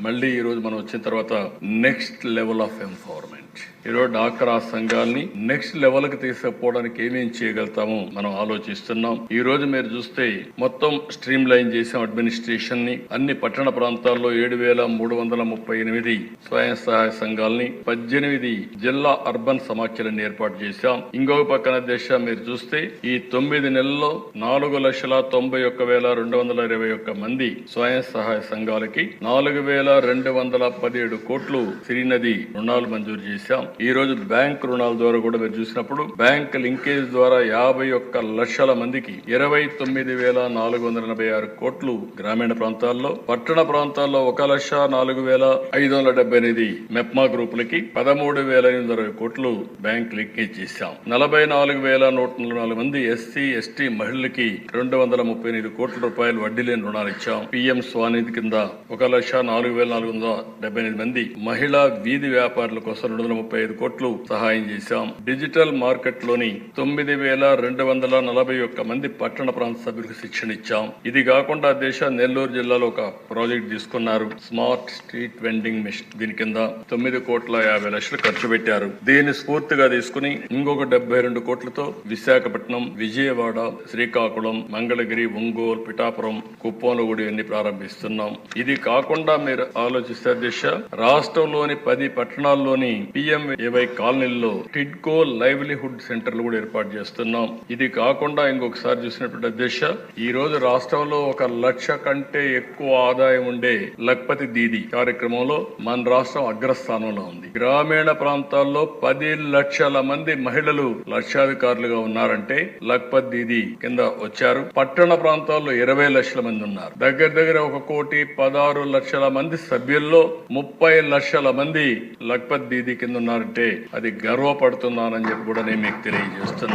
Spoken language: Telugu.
మళ్ళీ ఈ రోజు మనం వచ్చిన తర్వాత నెక్స్ట్ లెవెల్ ఆఫ్ ఎంపవర్మెంట్, ఈరోజు డాక్రా సంఘాలని నెక్స్ట్ లెవెల్ కి తీసుకుపోవడానికి ఏమేం చేయగలుగుతామో మనం ఆలోచిస్తున్నాం. ఈ రోజు మీరు చూస్తే మొత్తం స్ట్రీమ్ లైన్ చేసాం అడ్మినిస్ట్రేషన్ ని. అన్ని పట్టణ ప్రాంతాల్లో 7,338 స్వయం సహాయ సంఘాలని, 18 జిల్లా అర్బన్ సమాఖ్యలను ఏర్పాటు చేశాం. ఇంకొక పక్కన దేశ మీరు చూస్తే ఈ 9 నెలల్లో 4,91,221 మంది స్వయం సహాయ సంఘాలకి 4,217 కోట్లు శ్రీనది రుణాలు మంజూరు చేశాం. ఈ రోజు బ్యాంక్ రుణాల ద్వారా కూడా మీరు చూసినప్పుడు బ్యాంక్ లింకేజ్ ద్వారా 51 లక్షల మందికి 29,486 కోట్లు గ్రామీణ ప్రాంతాల్లో, పట్టణ ప్రాంతాల్లో 1,04,578 మెప్మా గ్రూపులకి 13,820 కోట్లు బ్యాంక్ లింకేజ్ చేశాం. 44,104 మంది ఎస్సీ ఎస్టీ మహిళలకి 238 కోట్ల రూపాయలు వడ్డీ లేని రుణాలు ఇచ్చాం. పిఎం స్వానిధి కింద 1,04,478 మంది మహిళా వీధి వ్యాపారుల కోసం 235 కోట్లు సహాయం చేశాం. డిజిటల్ మార్కెట్ లోని 9,241 మంది పట్టణ ప్రాంత సభ్యులకు శిక్షణ ఇచ్చాం. ఇది కాకుండా దేశ నెల్లూరు జిల్లాలో ఒక ప్రాజెక్ట్ తీసుకున్నారు, స్మార్ట్ స్ట్రీట్ వెండింగ్ మిషన్. దీని కింద 9,50,00,000 ఖర్చు పెట్టారు. దీన్ని స్ఫూర్తిగా తీసుకుని ఇంకొక 72 కోట్లతో విశాఖపట్నం, విజయవాడ, శ్రీకాకుళం, మంగళగిరి, ఒంగోలు, పిఠాపురం, కుప్పంలో కూడా ఇవన్నీ ప్రారంభిస్తున్నాం. ఇది కాకుండా మీరు ఆలోచిస్తే దేశ రాష్ట్రంలోని 10 పట్టణాల్లోని PMAY కాలనీల్లో టిడ్కో లైవ్లీహుడ్ సెంటర్లు కూడా ఏర్పాటు చేస్తున్నాం. ఇది కాకుండా ఇంకొకసారి చూసినటువంటి దేశ ఈ రోజు రాష్ట్రంలో 1 లక్ష కంటే ఎక్కువ ఆదాయం ఉండే లఖ్పతి దీది కార్యక్రమంలో మన రాష్ట్రం అగ్రస్థానంలో ఉంది. గ్రామీణ ప్రాంతాల్లో 10 లక్షల మంది మహిళలు లక్షాధికారులుగా ఉన్నారంటే లఖ్పతి దీది కింద వచ్చారు. పట్టణ ప్రాంతాల్లో 20 లక్షల మంది ఉన్నారు. దగ్గర 1,16,00,000 మంది సభ్యుల్లో 30 లక్షల మంది లఖ్పతి దీది కింద ఉన్నారంటే అది గర్వపడుతున్నానని చెప్పి కూడా నేను మీకు తెలియజేస్తున్నాను.